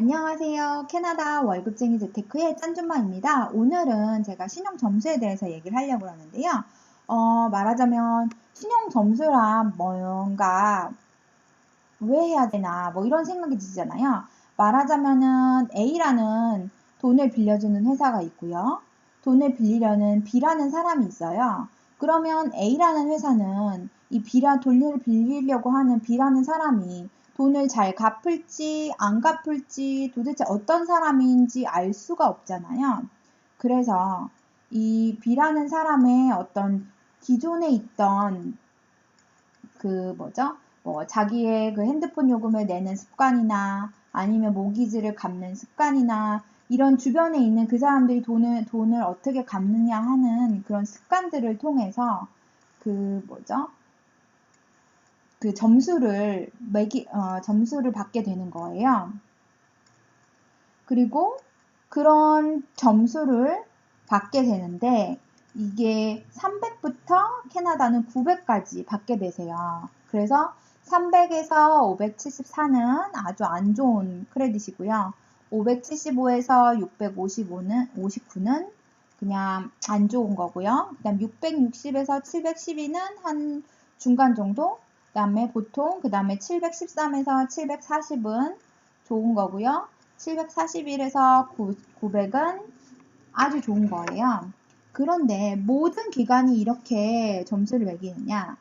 안녕하세요. 캐나다 월급쟁이 재테크의 짠준마입니다. 오늘은 제가 신용 점수에 대해서 얘기를 하려고 하는데요. 말하자면 신용 점수란 뭔가 왜 해야 되나 뭐 이런 생각이 드시잖아요. 말하자면은 A라는 돈을 빌려주는 회사가 있고요. 돈을 빌리려는 B라는 사람이 있어요. 그러면 A라는 회사는 이 돈을 빌리려고 하는 B라는 사람이 돈을 잘 갚을지 안 갚을지 도대체 어떤 사람인지 알 수가 없잖아요. 그래서 이 B라는 사람의 어떤 기존에 있던 자기의 그 핸드폰 요금을 내는 습관이나 아니면 모기지를 갚는 습관이나 이런 주변에 있는 그 사람들이 돈을 어떻게 갚느냐 하는 그런 습관들을 통해서 점수를 받게 되는 거예요. 그리고 그런 점수를 받게 되는데 이게 300부터 캐나다는 900까지 받게 되세요. 그래서 300에서 574는 아주 안 좋은 크레딧이고요. 575에서 659는 그냥 안 좋은 거고요. 그 다음 660에서 712는 한 중간 정도. 그 다음에 그 다음에 713에서 740은 좋은 거고요. 741에서 900은 아주 좋은 거예요. 그런데 모든 기관이 이렇게 점수를 매기느냐?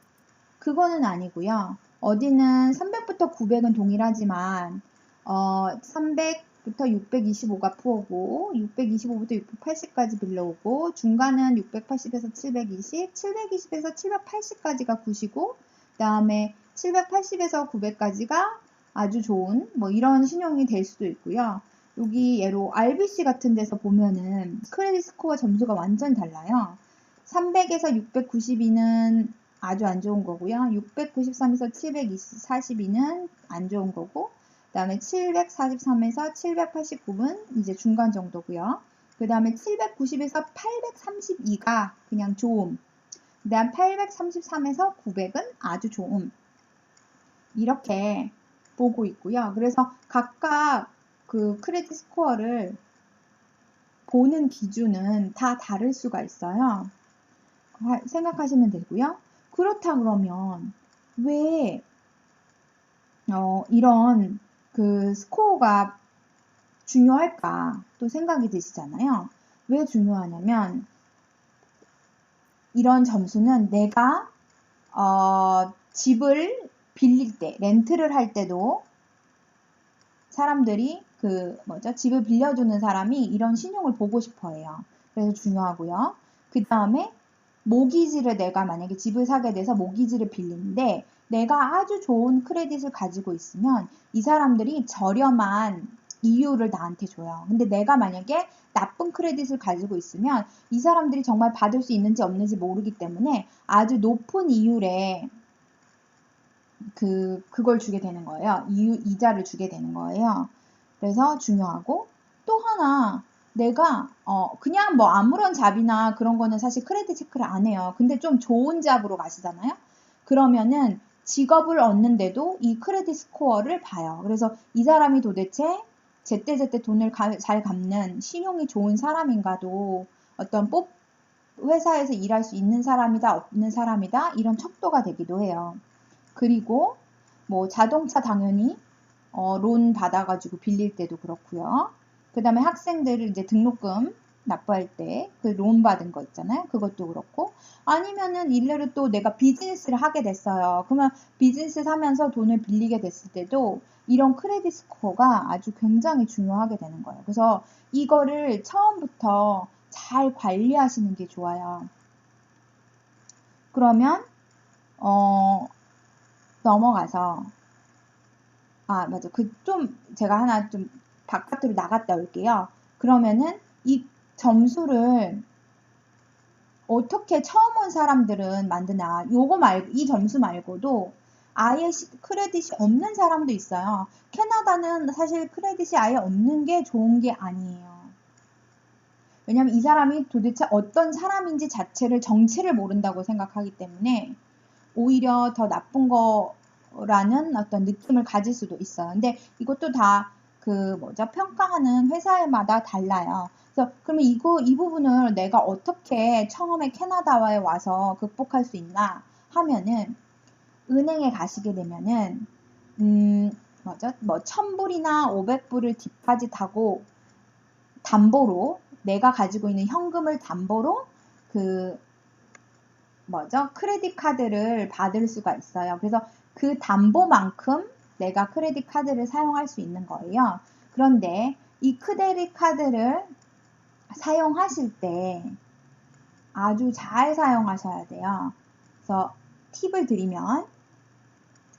그거는 아니고요. 어디는 300부터 900은 동일하지만 300부터 625가 푸어고 625부터 680까지 빌려오고 중간은 680에서 720, 720에서 780까지가 9시고 그 다음에 780에서 900까지가 아주 좋은 뭐 이런 신용이 될 수도 있고요. 여기 예로 RBC 같은 데서 보면은 크레딧 스코어 점수가 완전 달라요. 300에서 692는 아주 안 좋은 거고요. 693에서 742는 안 좋은 거고 그 다음에 743에서 789는 이제 중간 정도고요. 그 다음에 790에서 832가 그냥 좋음. 그 다음 833에서 900은 아주 좋음. 이렇게 보고 있고요. 그래서 각각 그 크레딧 스코어를 보는 기준은 다 다를 수가 있어요. 생각하시면 되고요. 그렇다 그러면 왜 이런 그 스코어가 중요할까 또 생각이 드시잖아요. 왜 중요하냐면 이런 점수는 내가 집을 빌릴 때 렌트를 할 때도 사람들이 집을 빌려주는 사람이 이런 신용을 보고 싶어 해요. 그래서 중요하고요. 그 다음에 모기지를 내가 만약에 집을 사게 돼서 모기지를 빌리는데 내가 아주 좋은 크레딧을 가지고 있으면 이 사람들이 저렴한 이유를 나한테 줘요. 근데 내가 만약에 나쁜 크레딧을 가지고 있으면 이 사람들이 정말 받을 수 있는지 없는지 모르기 때문에 아주 높은 이율의 그걸 주게 되는 거예요. 이자를 주게 되는 거예요. 그래서 중요하고 또 하나 내가 그냥 뭐 아무런 잡이나 그런 거는 사실 크레딧 체크를 안 해요. 근데 좀 좋은 잡으로 가시잖아요. 그러면은 직업을 얻는데도 이 크레딧 스코어를 봐요. 그래서 이 사람이 도대체 제때제때 돈을 잘 갚는 신용이 좋은 사람인가도 어떤 회사에서 일할 수 있는 사람이다 없는 사람이다 이런 척도가 되기도 해요. 그리고 뭐 자동차 당연히 론 받아가지고 빌릴 때도 그렇고요. 그 다음에 학생들을 이제 등록금 납부할 때 그 론 받은 거 있잖아요. 그것도 그렇고 아니면은 일례로 또 내가 비즈니스를 하게 됐어요. 그러면 비즈니스 사면서 돈을 빌리게 됐을 때도 이런 크레딧 스코어가 아주 굉장히 중요하게 되는 거예요. 그래서 이거를 처음부터 잘 관리하시는 게 좋아요. 그러면 넘어가서 맞아. 제가 하나 좀 바깥으로 나갔다 올게요. 그러면은 이 점수를 어떻게 처음 온 사람들은 만드나 이 점수 말고도 아예 크레딧이 없는 사람도 있어요. 캐나다는 사실 크레딧이 아예 없는 게 좋은 게 아니에요. 왜냐면 이 사람이 도대체 어떤 사람인지 자체를 정체를 모른다고 생각하기 때문에 오히려 더 나쁜 거라는 어떤 느낌을 가질 수도 있어요. 근데 이것도 다 평가하는 회사마다 달라요. 그래서 그러면 이 부분을 내가 어떻게 처음에 캐나다에 와서 극복할 수 있나 하면은 은행에 가시게 되면은 뭐 1000불이나 500불을 디파짓하고 담보로 내가 가지고 있는 현금을 담보로 크레딧 카드를 받을 수가 있어요. 그래서 그 담보만큼 내가 크레딧 카드를 사용할 수 있는 거예요. 그런데 이 크레딧 카드를 사용하실 때 아주 잘 사용하셔야 돼요. 그래서 팁을 드리면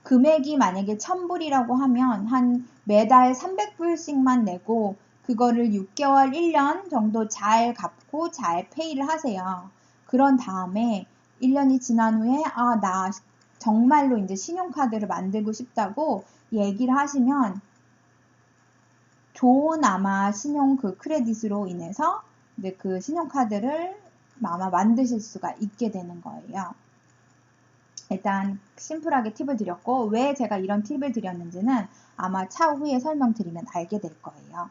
금액이 만약에 1000불이라고 하면 한 매달 300불씩만 내고 그거를 6개월, 1년 정도 잘 갚고 잘 페이를 하세요. 그런 다음에 1년이 지난 후에 나 정말로 이제 신용카드를 만들고 싶다고 얘기를 하시면 좋은 아마 신용 크레딧으로 인해서 이제 그 신용카드를 아마 만드실 수가 있게 되는 거예요. 일단 심플하게 팁을 드렸고 왜 제가 이런 팁을 드렸는지는 아마 차후에 설명드리면 알게 될 거예요.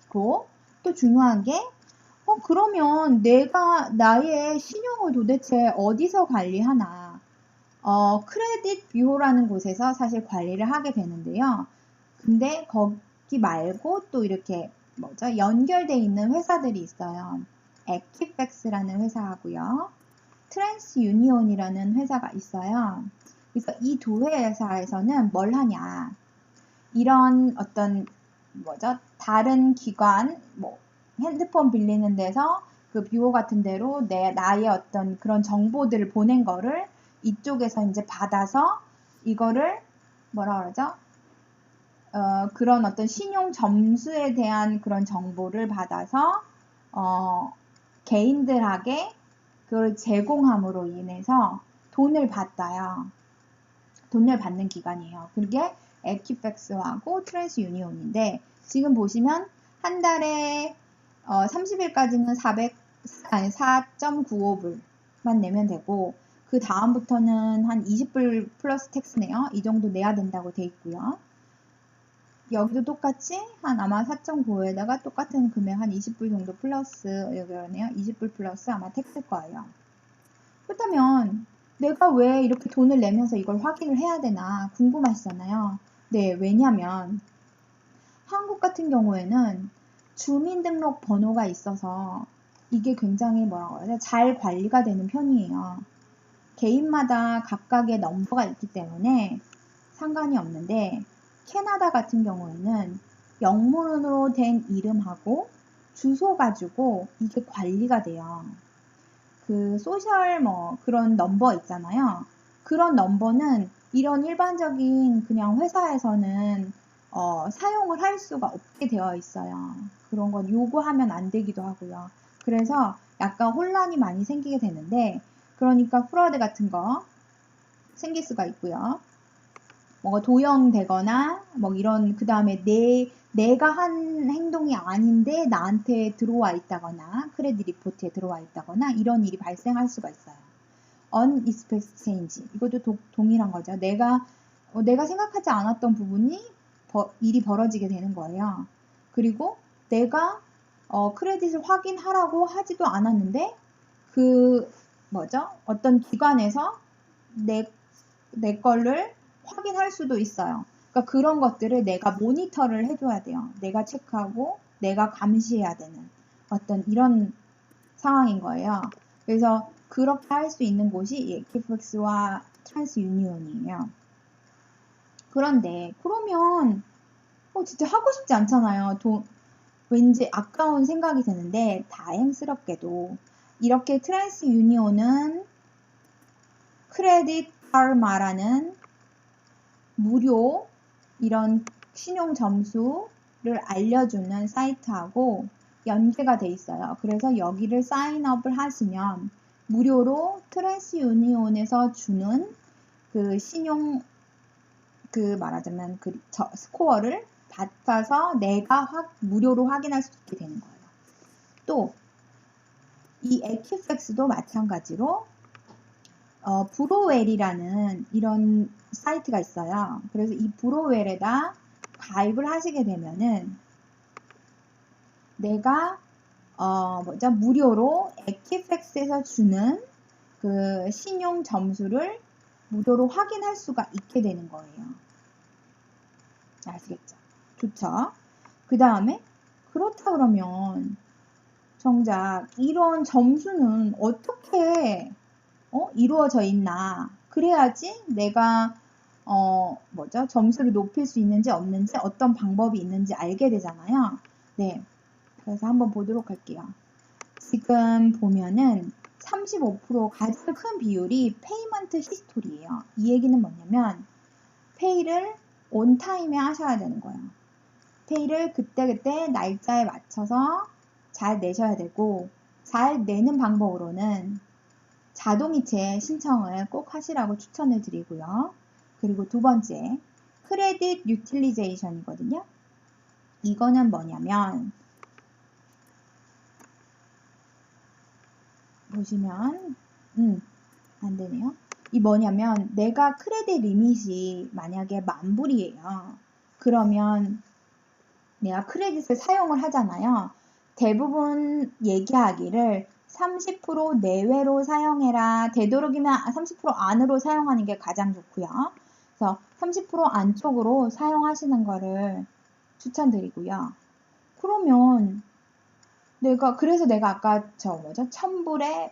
그리고 또 중요한 게 그러면 내가 나의 신용을 도대체 어디서 관리하나 크레딧 뷰호라는 곳에서 사실 관리를 하게 되는데요. 근데 거기 말고 또 이렇게 연결되어 있는 회사들이 있어요. 에키팩스라는 회사하고요. 트랜스유니온이라는 회사가 있어요. 그래서 이 두 회사에서는 뭘 하냐. 이런 어떤 다른 기관, 핸드폰 빌리는 데서 그 뷰호 같은 데로 나의 어떤 그런 정보들을 보낸 거를 이쪽에서 이제 받아서 이거를 그런 어떤 신용 점수에 대한 그런 정보를 받아서 개인들에게 그걸 제공함으로 인해서 돈을 받아요. 돈을 받는 기관이에요. 그게 에키팩스하고 트랜스유니온인데 지금 보시면 한 달에 30일까지는 4.95불만 내면 되고 그 다음부터는 한 20불 플러스 텍스네요. 이 정도 내야 된다고 돼 있고요. 여기도 똑같이 아마 4.95에다가 똑같은 금액 한 20불 정도 플러스 여기네요. 20불 플러스 아마 텍스일 거예요. 그렇다면 내가 왜 이렇게 돈을 내면서 이걸 확인을 해야 되나 궁금하시잖아요. 네, 왜냐면 한국 같은 경우에는 주민등록 번호가 있어서 이게 굉장히 잘 관리가 되는 편이에요. 개인마다 각각의 넘버가 있기 때문에 상관이 없는데 캐나다 같은 경우에는 영문으로 된 이름하고 주소 가지고 이게 관리가 돼요. 그 소셜 그런 넘버 있잖아요. 그런 넘버는 이런 일반적인 그냥 회사에서는 사용을 할 수가 없게 되어 있어요. 그런 건 요구하면 안 되기도 하고요. 그래서 약간 혼란이 많이 생기게 되는데 그러니까 프로드 같은 거 생길 수가 있고요. 도용되거나 이런 그 다음에 내가 한 행동이 아닌데 나한테 들어와 있다거나 크레딧 리포트에 들어와 있다거나 이런 일이 발생할 수가 있어요. unexpected change 이것도 동일한 거죠. 내가 생각하지 않았던 부분이 일이 벌어지게 되는 거예요. 그리고 내가 크레딧을 확인하라고 하지도 않았는데 어떤 기관에서 내 거를 확인할 수도 있어요. 그러니까 그런 것들을 내가 모니터를 해줘야 돼요. 내가 체크하고 내가 감시해야 되는 어떤 이런 상황인 거예요. 그래서 그렇게 할 수 있는 곳이 에키팩스와 트랜스유니온이에요. 그런데 그러면 진짜 하고 싶지 않잖아요. 왠지 아까운 생각이 드는데 다행스럽게도 이렇게 트랜스유니온은 크레딧 카르마라는 무료 이런 신용 점수를 알려주는 사이트하고 연계가 돼 있어요. 그래서 여기를 사인업을 하시면 무료로 트랜스유니온에서 주는 그 신용 말하자면 스코어를 받아서 내가 무료로 확인할 수 있게 되는 거예요. 또 이 에키팩스도 마찬가지로 브로웰이라는 이런 사이트가 있어요. 그래서 이 브로웰에다 가입을 하시게 되면은 내가 무료로 액티팩스에서 주는 그 신용 점수를 무료로 확인할 수가 있게 되는 거예요. 아시겠죠? 좋죠? 그 다음에 그렇다 그러면 정작 이런 점수는 어떻게 이루어져 있나? 그래야지 내가 점수를 높일 수 있는지 없는지 어떤 방법이 있는지 알게 되잖아요. 네. 그래서 한번 보도록 할게요. 지금 보면은 35% 가장 큰 비율이 페이먼트 히스토리예요. 이 얘기는 뭐냐면 페이를 온 타임에 하셔야 되는 거예요. 페이를 그때그때 날짜에 맞춰서 잘 내셔야 되고, 잘 내는 방법으로는 자동이체 신청을 꼭 하시라고 추천을 드리고요. 그리고 두 번째, 크레딧 유틸리제이션이거든요. 이거는 뭐냐면 보시면 안 되네요. 이 뭐냐면 내가 크레딧 리밋이 만약에 10,000불이에요. 그러면 내가 크레딧을 사용을 하잖아요. 대부분 얘기하기를 30% 내외로 사용해라. 되도록이면 30% 안으로 사용하는 게 가장 좋고요. 그래서 30% 안쪽으로 사용하시는 거를 추천드리고요. 그러면 그래서 내가 아까 1000불에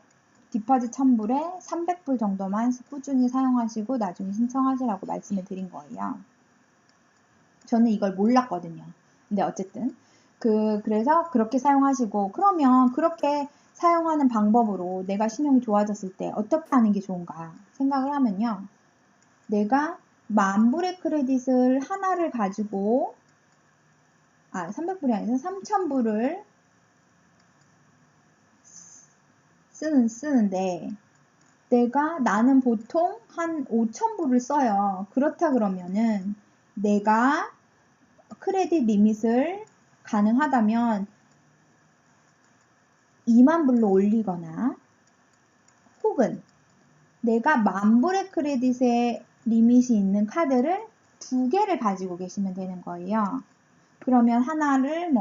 디파짓 1000불에 300불 정도만 꾸준히 사용하시고 나중에 신청하시라고 말씀을 드린 거예요. 저는 이걸 몰랐거든요. 근데 어쨌든 그래서 그렇게 사용하시고, 그러면 그렇게 사용하는 방법으로 내가 신용이 좋아졌을 때 어떻게 하는 게 좋은가 생각을 하면요. 내가 10,000불의 크레딧을 하나를 가지고 300불이 아니라 3,000불을 쓰는데 나는 보통 한 5,000불을 써요. 그렇다 그러면은 내가 크레딧 리밋을 가능하다면 20,000불로 올리거나, 혹은 내가 10,000불의 크레딧의 리밋이 있는 카드를 2개를 가지고 계시면 되는 거예요. 그러면 하나를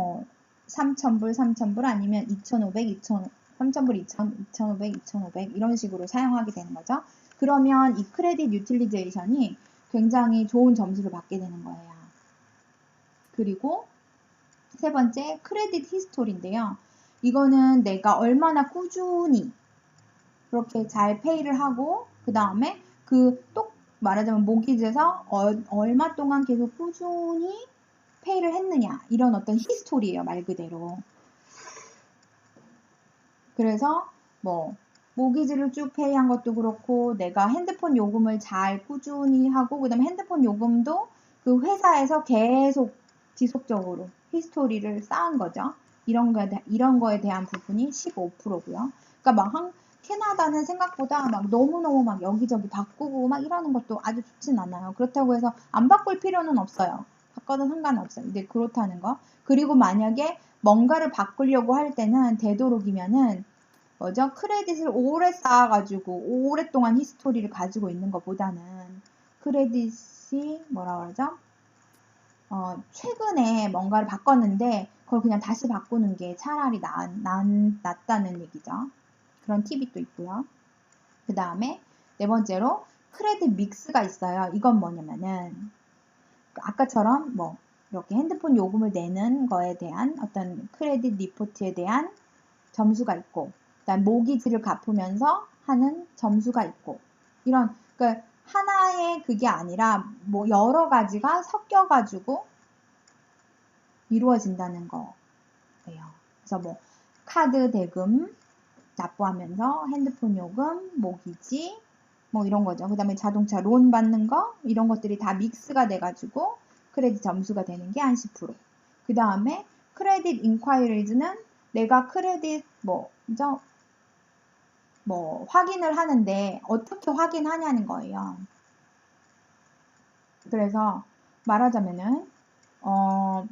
3,000불, 3,000불 아니면 2,500, 3,000불, 2,500, 2,500 이런 식으로 사용하게 되는 거죠. 그러면 이 크레딧 유틸리제이션이 굉장히 좋은 점수를 받게 되는 거예요. 그리고 세 번째, 크레딧 히스토리인데요. 이거는 내가 얼마나 꾸준히 그렇게 잘 페이를 하고, 그 다음에 말하자면 모기지에서 얼마 동안 계속 꾸준히 페이를 했느냐, 이런 어떤 히스토리예요, 말 그대로. 그래서 모기지를 쭉 페이한 것도 그렇고, 내가 핸드폰 요금을 잘 꾸준히 하고, 그 다음에 핸드폰 요금도 그 회사에서 계속 지속적으로 히스토리를 쌓은 거죠. 이런 거에 대한 부분이 15%고요. 그러니까 캐나다는 생각보다 너무너무 여기저기 바꾸고 이러는 것도 아주 좋진 않아요. 그렇다고 해서 안 바꿀 필요는 없어요. 바꿔도 상관없어요. 근데 그렇다는 거. 그리고 만약에 뭔가를 바꾸려고 할 때는 되도록이면은 크레딧을 오래 쌓아가지고 오랫동안 히스토리를 가지고 있는 것보다는 크레딧이 최근에 뭔가를 바꿨는데 그걸 그냥 다시 바꾸는 게 차라리 낫다는 얘기죠. 그런 팁이 또 있고요. 그 다음에 네 번째로 크레딧 믹스가 있어요. 이건 뭐냐면은 아까처럼 이렇게 핸드폰 요금을 내는 거에 대한 어떤 크레딧 리포트에 대한 점수가 있고, 그다음 모기지를 갚으면서 하는 점수가 있고, 이런 하나의 그게 아니라 여러 가지가 섞여가지고 이루어진다는 거예요. 그래서 카드 대금 납부하면서 핸드폰 요금, 모기지 이런 거죠. 그 다음에 자동차 론 받는 거, 이런 것들이 다 믹스가 돼가지고 크레딧 점수가 되는 게 한 10%. 그 다음에 크레딧 인콰이리즈는 내가 크레딧 확인을 하는데 어떻게 확인하냐는 거예요. 그래서 말하자면은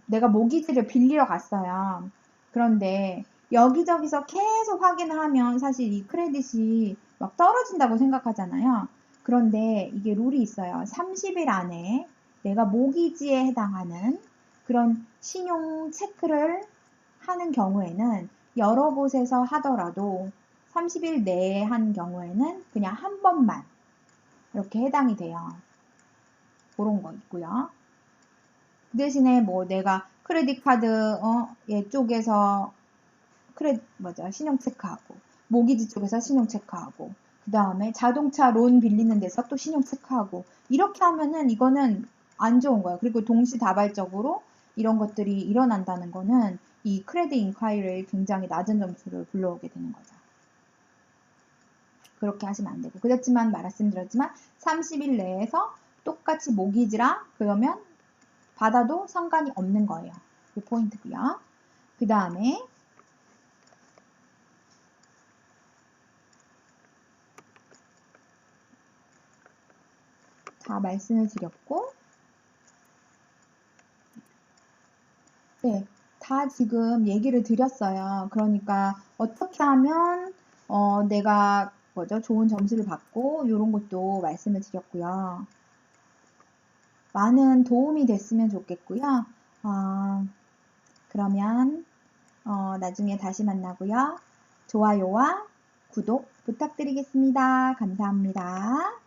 내가 모기지를 빌리러 갔어요. 그런데 여기저기서 계속 확인을 하면 사실 이 크레딧이 떨어진다고 생각하잖아요. 그런데 이게 룰이 있어요. 30일 안에 내가 모기지에 해당하는 그런 신용 체크를 하는 경우에는 여러 곳에서 하더라도 30일 내에 한 경우에는 그냥 한 번만 이렇게 해당이 돼요. 그런 거 있고요. 그 대신에 뭐 내가 크레딧 카드 얘 쪽에서 신용 체크하고 모기지 쪽에서 신용 체크하고 그 다음에 자동차 론 빌리는 데서 또 신용 체크하고 이렇게 하면은 이거는 안 좋은 거예요. 그리고 동시다발적으로 이런 것들이 일어난다는 거는 이 크레딧 인콰이리에 굉장히 낮은 점수를 불러오게 되는 거죠. 그렇게 하시면 안 되고 그렇지만 말씀드렸지만 30일 내에서 똑같이 모기지라 그러면 받아도 상관이 없는 거예요. 그 포인트고요. 그 다음에 다 말씀을 드렸고 네, 다 지금 얘기를 드렸어요. 그러니까 어떻게 하면 내가 좋은 점수를 받고 이런 것도 말씀을 드렸고요. 많은 도움이 됐으면 좋겠고요. 그러면 나중에 다시 만나고요. 좋아요와 구독 부탁드리겠습니다. 감사합니다.